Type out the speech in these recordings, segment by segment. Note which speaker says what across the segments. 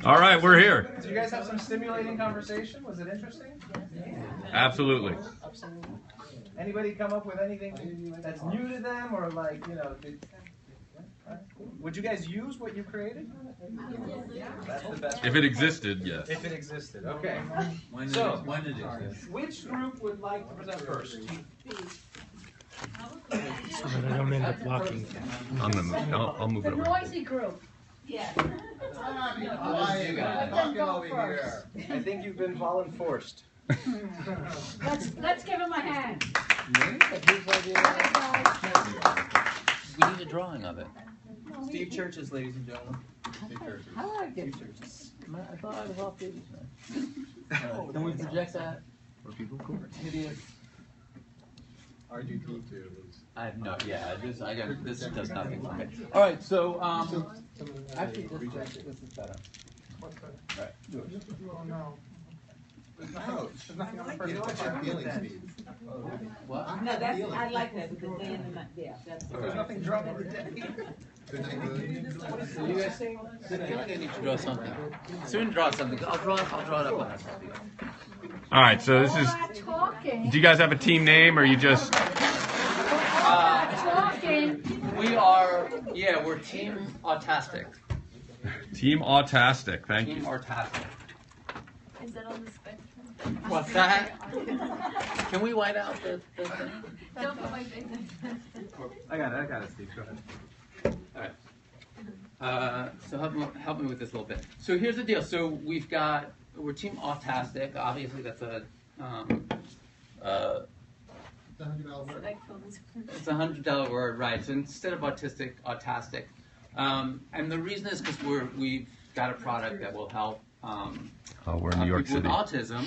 Speaker 1: All right, we're here.
Speaker 2: Did you guys have some stimulating conversation? Was it interesting?
Speaker 1: Absolutely.
Speaker 2: Absolutely. Anybody come up with anything that's new to them, or like, would you guys use what you created? That's the best.
Speaker 1: If it existed, yes.
Speaker 2: If it existed, okay.
Speaker 3: When did it exist?
Speaker 2: Which group would like to present first?
Speaker 4: So that I don't end up blocking.
Speaker 1: I'll move it
Speaker 5: The
Speaker 1: over.
Speaker 5: noisy group.
Speaker 6: Yes.
Speaker 2: I think you've been volunforced.
Speaker 5: Let's give him a hand.
Speaker 3: We need a drawing of it.
Speaker 2: Steve Churches, ladies and gentlemen.
Speaker 3: How do I get Churches? I thought I was off duty tonight. Can we project that?
Speaker 2: For people, of course.
Speaker 3: Hideous.
Speaker 2: RGP2.
Speaker 3: I have no. Yeah. This does nothing for me. All right. So actually, this is better.
Speaker 4: What's that?
Speaker 3: All right. Yours.
Speaker 4: Oh, no.
Speaker 7: Ouch.
Speaker 4: There's nothing on the
Speaker 7: You know
Speaker 4: first
Speaker 7: what your feelings mean.
Speaker 3: What?
Speaker 6: No, that's, I like that because they in the, yeah, that's.
Speaker 4: There's nothing drawn on the day.
Speaker 7: Good night, Moon.
Speaker 3: So you guys, I feel like I need to draw something. Soon draw something. I'll draw it up on this.
Speaker 1: All right, so this is.
Speaker 5: Talking.
Speaker 1: Do you guys have a team name, or you just?
Speaker 5: Talking.
Speaker 3: We are. Yeah, we're Team Autastic.
Speaker 1: Team Autastic. Thank
Speaker 3: Team
Speaker 1: you.
Speaker 3: Autastic.
Speaker 8: Is that on the spectrum?
Speaker 3: What's that? Can we white out the thing?
Speaker 8: Don't put my face in.
Speaker 2: I got it, Steve. Go ahead.
Speaker 3: All right. So help me with this a little bit. So here's the deal. So we're Team Autastic. Obviously, that's a it's $100 word, right? So instead of autistic, autastic, and the reason is because we've got a product that will help
Speaker 1: We're in New York
Speaker 3: people
Speaker 1: City.
Speaker 3: with autism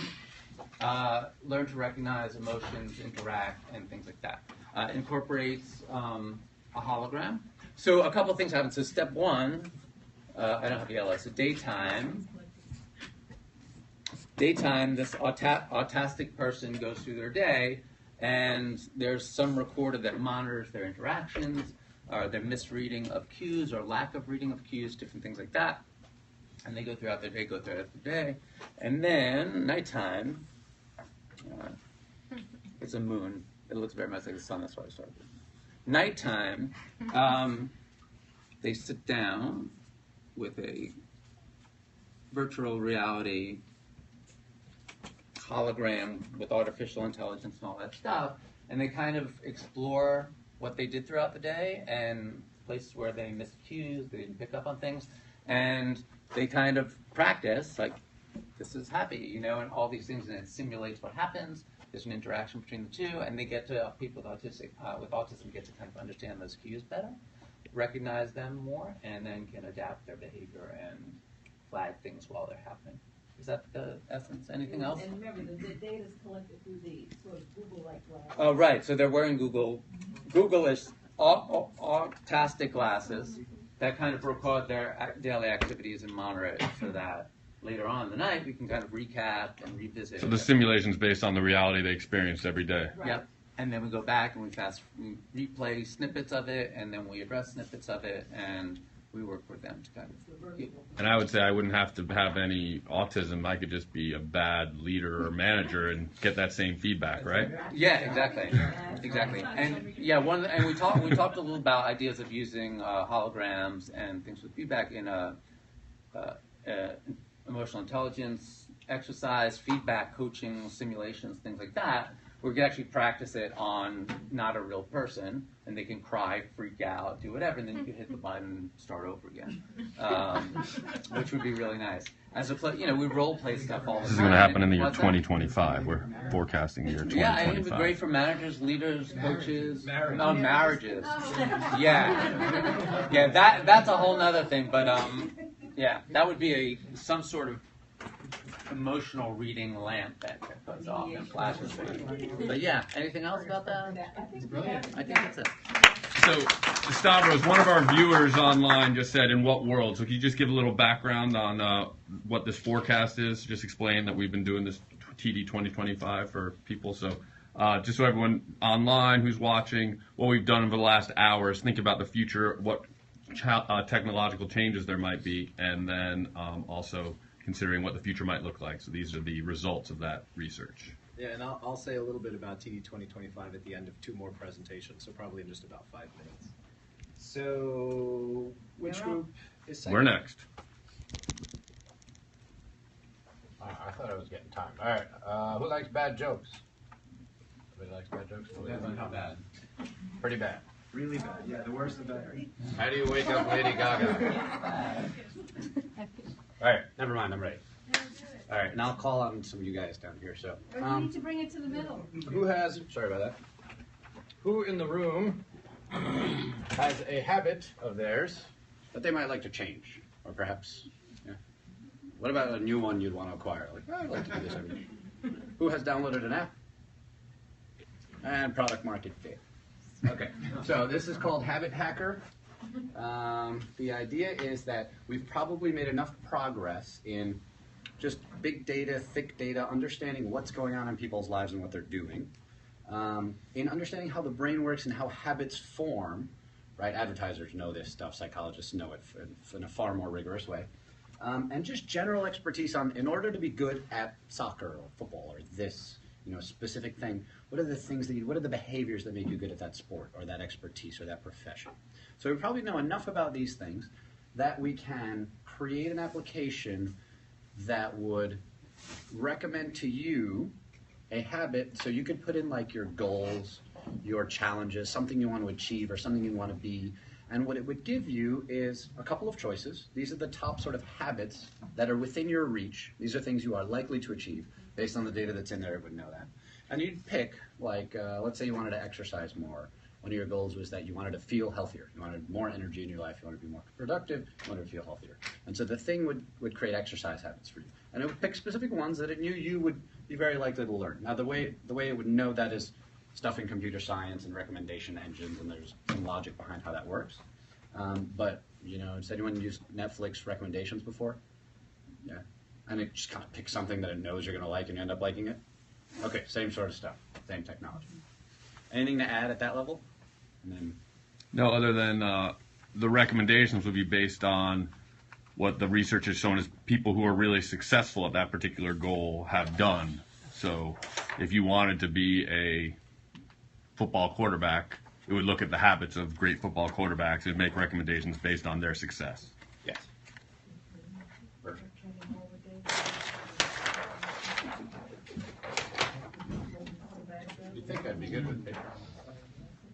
Speaker 3: learn to recognize emotions, interact, and things like that. Incorporates a hologram. So a couple of things happen. So step one, I don't have yellow. So daytime, this autistic person goes through their day, and there's some recorder that monitors their interactions, or their misreading of cues, or lack of reading of cues, different things like that. And they go throughout their day, and then nighttime, it's a moon. It looks very much like the sun, that's why I started. Nighttime, they sit down with a virtual reality hologram with artificial intelligence and all that stuff, and they kind of explore what they did throughout the day and places where they missed cues, they didn't pick up on things, and they kind of practice, like, this is happy, and all these things, and it simulates what happens. There's an interaction between the two, and they get to, people with autism get to kind of understand those cues better, recognize them more, and then can adapt their behavior and flag things while they're happening. Is that the essence? Anything else?
Speaker 6: And remember, the data is collected through the sort of Google-like glasses.
Speaker 3: Oh, right. So they're wearing Google-ish autastic glasses that kind of record their daily activities and monitor it so that later on in the night we can kind of recap and revisit.
Speaker 1: So the simulation's based on the reality they experienced every day.
Speaker 6: Right.
Speaker 3: Yep. And then we go back and we replay snippets of it, and then we address snippets of it, and we work with them to kind of.
Speaker 1: And I would say I wouldn't have to have any autism. I could just be a bad leader or manager and get that same feedback, right?
Speaker 3: Yeah, exactly. And yeah, we talked a little about ideas of using holograms and things with feedback in emotional intelligence exercise, feedback, coaching, simulations, things like that. We can actually practice it on not a real person, and they can cry, freak out, do whatever, and then you can hit the button and start over again, which would be really nice. We role play stuff all the time.
Speaker 1: This is going to happen in the year
Speaker 3: What's that?
Speaker 1: 2025. We're forecasting the year 2025.
Speaker 3: Yeah, I think it'd be great for managers, leaders, coaches. Marriages. Yeah, that's a whole nother thing. But yeah, that would be some sort of emotional reading lamp that goes off and flashes. But yeah, anything else about that?
Speaker 7: Brilliant.
Speaker 3: I think that's it.
Speaker 1: So, Stavros, one of our viewers online just said, in what world? So can you just give a little background on what this forecast is? Just explain that we've been doing this TD2025 for people. So just so everyone online who's watching, what we've done over the last hours, think about the future, what technological changes there might be, and then also considering what the future might look like. So these are the results of that research.
Speaker 9: Yeah, and I'll say a little bit about TD2025 at the end of 2 more presentations, so probably in just about 5 minutes. So, which group is second?
Speaker 1: We're next.
Speaker 10: I thought I was getting time. All right. Who likes bad jokes? Everybody likes bad jokes?
Speaker 3: Not bad.
Speaker 10: Pretty bad.
Speaker 9: Really bad. Yeah, the worse the better.
Speaker 10: How do you wake up Lady Gaga? All right. Never mind. I'm ready. All right. And I'll call on some of you guys down here. So,
Speaker 5: Or you need to bring it to the middle.
Speaker 10: who has? Sorry about that. Who in the room has a habit of theirs that they might like to change, or perhaps? Yeah. What about a new one you'd want to acquire? Like, I'd like to do this every day. Who has downloaded an app? And product market fit. Okay, so this is called Habit Hacker. The idea is that we've probably made enough progress in just big data, thick data, understanding what's going on in people's lives and what they're doing, in understanding how the brain works and how habits form, right? Advertisers know this stuff, psychologists know it in a far more rigorous way. And just general expertise on, in order to be good at soccer or football or this, specific thing, what are the behaviors that make you good at that sport or that expertise or that profession? So we probably know enough about these things that we can create an application that would recommend to you a habit, so you could put in like your goals, your challenges, something you want to achieve or something you want to be, and what it would give you is a couple of choices. These are the top sort of habits that are within your reach. These are things you are likely to achieve. Based on the data that's in there, it would know that. And you'd pick, like, let's say you wanted to exercise more. One of your goals was that you wanted to feel healthier. You wanted more energy in your life. You wanted to be more productive. You wanted to feel healthier. And so the thing would create exercise habits for you. And it would pick specific ones that it knew you would be very likely to learn. Now, the way it would know that is stuff in computer science and recommendation engines, and there's some logic behind how that works. But, has anyone used Netflix recommendations before? Yeah. And it just kind of picks something that it knows you're going to like and you end up liking it? Okay, same sort of stuff, same technology. Anything to add at that level? And then,
Speaker 1: No, other than the recommendations would be based on what the research has shown is people who are really successful at that particular goal have done. So if you wanted to be a football quarterback, it would look at the habits of great football quarterbacks and make recommendations based on their success.
Speaker 10: yes. Perfect. You think I'd be good with paper?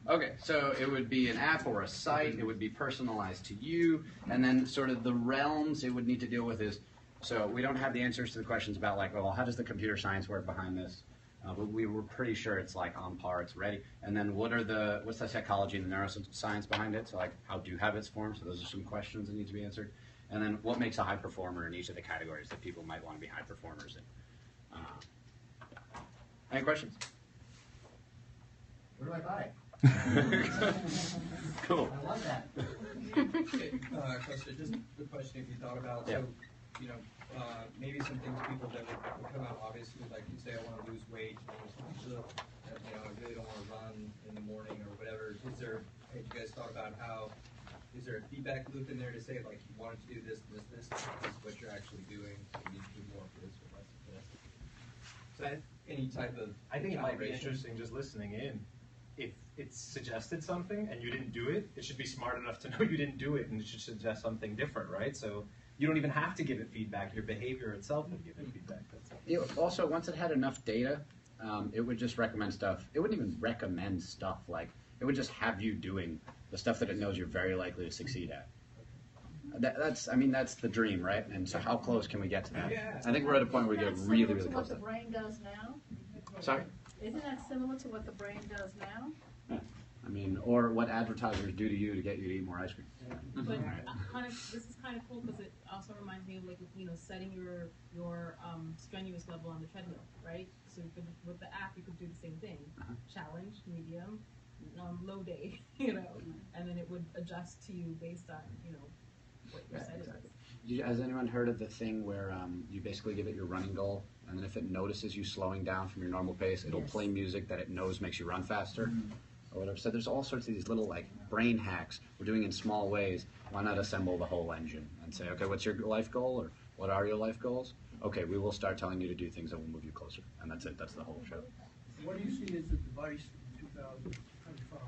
Speaker 10: Okay, so it would be an app or a site. It would be personalized to you, and then sort of the realms it would need to deal with is. So we don't have the answers to the questions about like, well, how does the computer science work behind this? But we were pretty sure it's like on par, it's ready. And then what's the psychology and the neuroscience behind it? So like, how do habits form? So those are some questions that need to be answered. And then what makes a high performer in each of the categories that people might want to be high performers in? Any questions?
Speaker 2: Where do I buy it?
Speaker 10: Cool.
Speaker 2: I love that.
Speaker 11: Question, just the question if you thought about,
Speaker 10: Yeah.
Speaker 11: so, maybe some things people that would come out obviously, like you say, I want to lose weight, I really don't want to run in the morning or whatever. Have you guys thought about is there a feedback loop in there to say, like, you wanted to do this, this is what you're actually doing, you need to do more for this or less for this? So any type of
Speaker 12: I think it might be
Speaker 11: calibration.
Speaker 12: interesting just listening in. If it suggested something and you didn't do it, it should be smart enough to know you didn't do it and it should suggest something different, right? So you don't even have to give it feedback. Your behavior itself would give it feedback.
Speaker 10: Also, once it had enough data, it would just recommend stuff. It wouldn't even recommend stuff. Like, it would just have you doing the stuff that it knows you're very likely to succeed at. That's the dream, right? And so how close can we get to that?
Speaker 11: Yeah.
Speaker 10: I think we're at a point where we get really, really
Speaker 5: Isn't
Speaker 10: close
Speaker 5: that
Speaker 10: to
Speaker 5: similar to what the
Speaker 10: that.
Speaker 5: brain does now?
Speaker 10: Sorry?
Speaker 5: Isn't that similar to what the brain does now?
Speaker 10: Or what advertisers do to you to get you to eat more ice cream.
Speaker 6: But this is kind of cool because it also reminds me of like setting your strenuous level on the treadmill, right? So with the app you could do the same thing: challenge, medium, low day, and then it would adjust to you based on what your setting is.
Speaker 10: Has anyone heard of the thing where you basically give it your running goal, and then if it notices you slowing down from your normal pace, it'll play music that it knows makes you run faster? or whatever. So there's all sorts of these little like brain hacks we're doing in small ways. Why not assemble the whole engine and say, okay, what's your life goal, or what are your life goals? Okay, we will start telling you to do things that will move you closer, and that's it. That's the whole show.
Speaker 13: What do you see as the device in 2025?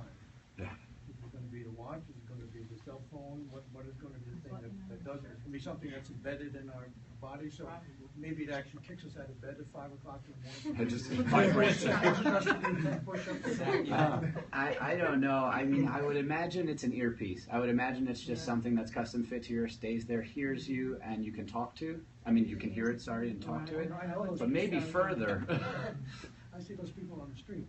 Speaker 10: Yeah.
Speaker 13: Is it going to be the watch? Is it going to be the cell phone? What is going to be the thing that does it? It's going to be something that's embedded in our body, so maybe it actually kicks us out of bed at 5 o'clock in the morning.
Speaker 10: It just vibrates. I don't know. I mean, I would imagine it's an earpiece. I would imagine it's just something that's custom fit to your, stays there, hears you, and you can talk to. I mean, you can hear it, sorry, and talk to it. But maybe further.
Speaker 13: I see those people on the street.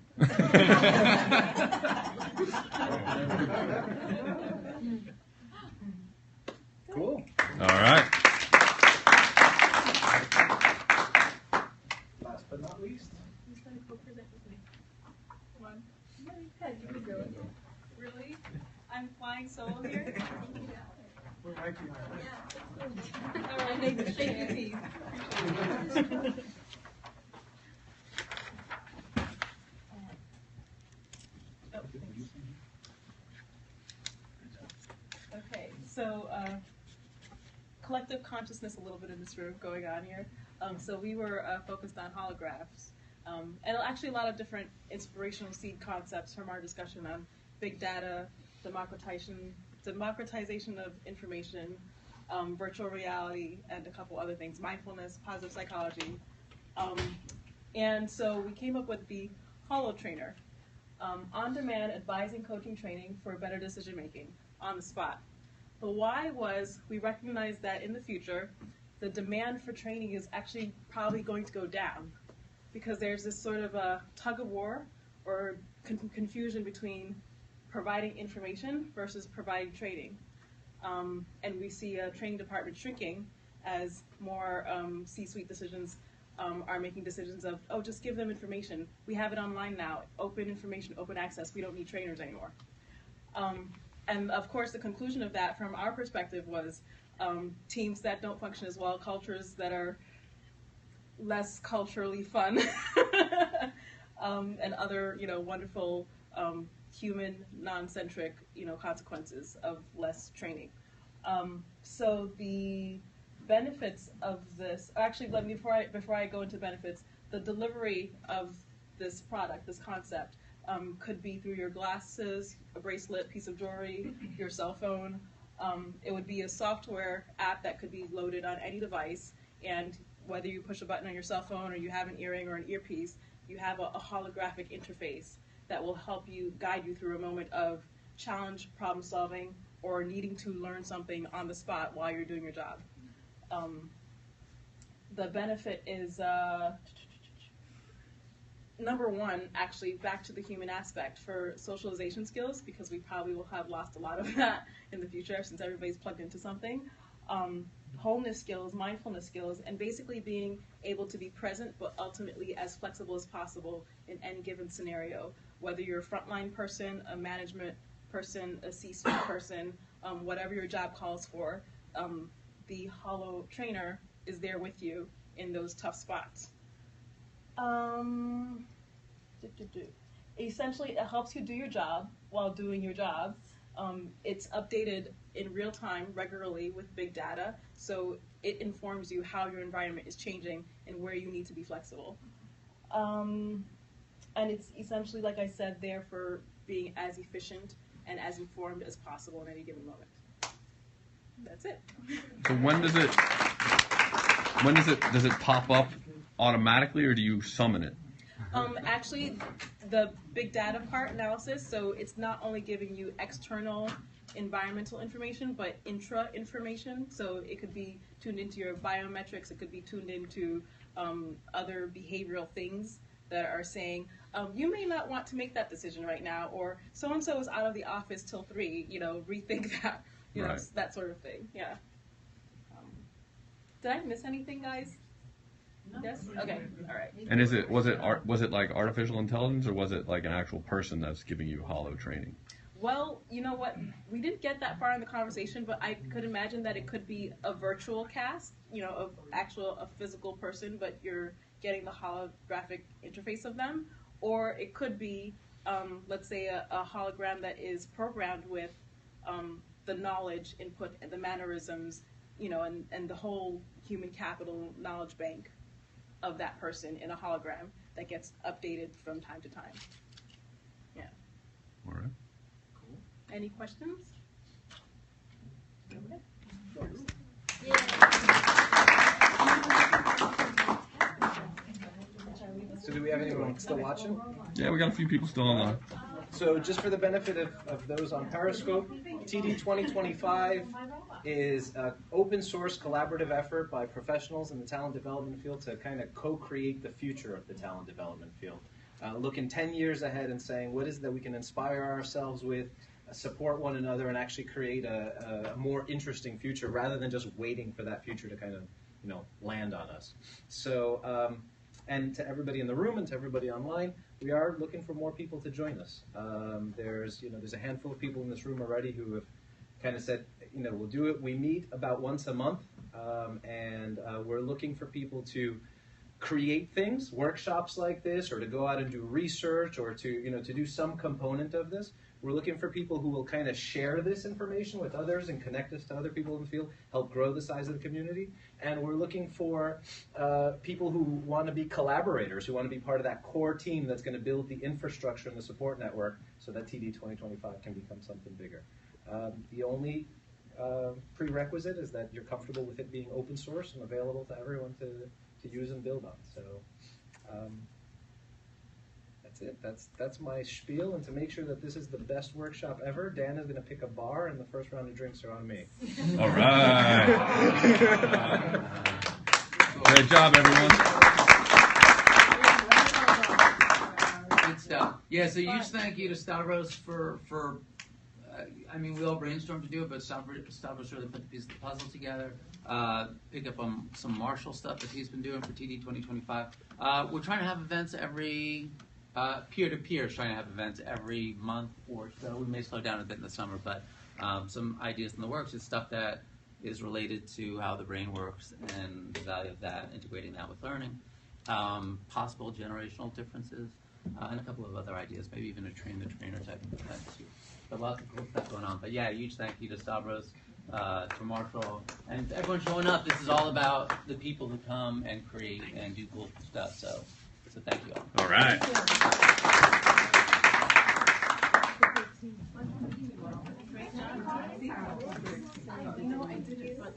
Speaker 9: Cool.
Speaker 1: All right.
Speaker 9: Last but not least.
Speaker 6: Who's going to co-present with me? Come on. You can do it. Really? I'm flying solo here?
Speaker 13: We're right behind.
Speaker 6: All right, Nathan, shake your teeth. Okay, so collective consciousness a little bit in this room going on here. So we were focused on holographs. And actually a lot of different inspirational seed concepts from our discussion on big data, democratization of information, virtual reality, and a couple other things, mindfulness, positive psychology. And so we came up with the Holo Trainer, on-demand advising, coaching, training for better decision making on the spot. The why was we recognized that in the future, the demand for training is actually probably going to go down because there's this sort of a tug of war or confusion between providing information versus providing training. And we see a training department shrinking as more C-suite decisions are making decisions of, oh, just give them information. We have it online now, open information, open access. We don't need trainers anymore. And of course, the conclusion of that from our perspective was teams that don't function as well, cultures that are less culturally fun, and other, wonderful human, non-centric, consequences of less training. So the benefits of this, actually, let me before I go into benefits, the delivery of this product, this concept, could be through your glasses, a bracelet, piece of jewelry, your cell phone. It would be a software app that could be loaded on any device, and whether you push a button on your cell phone or you have an earring or an earpiece, you have a holographic interface that will help you, guide you through a moment of challenge, problem solving, or needing to learn something on the spot while you're doing your job. The benefit is, number one, actually back to the human aspect for socialization skills, because we probably will have lost a lot of that in the future since everybody's plugged into something. Wholeness skills, mindfulness skills, and basically being able to be present but ultimately as flexible as possible in any given scenario, whether you're a frontline person, a management person, a C-suite person, whatever your job calls for, the Holo Trainer is there with you in those tough spots. Essentially, it helps you do your job while doing your job. It's updated in real time regularly with big data, so it informs you how your environment is changing and where you need to be flexible. And it's essentially, like I said, there for being as efficient and as informed as possible in any given moment. That's it.
Speaker 1: So does it pop up automatically, or do you summon it?
Speaker 6: Actually, the big data part analysis, so it's not only giving you external environmental information, but intra information. So it could be tuned into your biometrics, it could be tuned into other behavioral things that are saying, you may not want to make that decision right now, or so-and-so is out of the office till 3, rethink that,
Speaker 1: right.
Speaker 6: That sort of thing, yeah. Did I miss anything, guys? No. Yes? Okay, all right.
Speaker 1: And was it like artificial intelligence, or was it like an actual person that's giving you Holo training?
Speaker 6: Well, you know what? We didn't get that far in the conversation, but I could imagine that it could be a virtual cast, of a physical person, but you're getting the holographic interface of them, or it could be
Speaker 14: let's say, a hologram that is programmed with the knowledge input and the mannerisms, and the whole human capital knowledge bank of that person in a hologram that gets updated from time to time. Yeah.
Speaker 1: All right.
Speaker 14: Cool. Any questions?
Speaker 9: So do we have anyone still watching?
Speaker 1: Yeah, we got a few people still online.
Speaker 9: So just for the benefit of those on Periscope, TD2025 is an open source collaborative effort by professionals in the talent development field to kind of co-create the future of the talent development field. Looking 10 years ahead and saying, what is it that we can inspire ourselves with, support one another, and actually create a more interesting future rather than just waiting for that future to kind of, land on us. So, and to everybody in the room and to everybody online, we are looking for more people to join us. There's a handful of people in this room already who have kind of said, we'll do it. We meet about once a month, and we're looking for people to create things, workshops like this, or to go out and do research, or to do some component of this. We're looking for people who will kind of share this information with others and connect us to other people in the field, help grow the size of the community. And we're looking for people who want to be collaborators, who want to be part of that core team that's going to build the infrastructure and the support network so that TD2025 can become something bigger. The only prerequisite is that you're comfortable with it being open source and available to everyone to use and build on. So that's it. That's my spiel. And to make sure that this is the best workshop ever, Dan is going to pick a bar, and the first round of drinks are on me.
Speaker 1: All right. Great job, everyone.
Speaker 3: Good stuff. Yeah, so huge thank you to Stavros for we all brainstormed to do it, but Stavros really put the piece of the puzzle together. Pick up on some Marshall stuff that he's been doing for TD2025. We're trying to have events every, peer-to-peer, trying to have events every month or so. We may slow down a bit in the summer, but some ideas in the works is stuff that is related to how the brain works and the value of that, integrating that with learning, possible generational differences, and a couple of other ideas, maybe even a train-the-trainer type of event too. But lots of cool stuff going on. But yeah, huge thank you to Stavros, to Marshall, and to everyone showing up. This is all about the people who come and create and do cool stuff. So thank you all.
Speaker 1: All right.
Speaker 6: I did it, but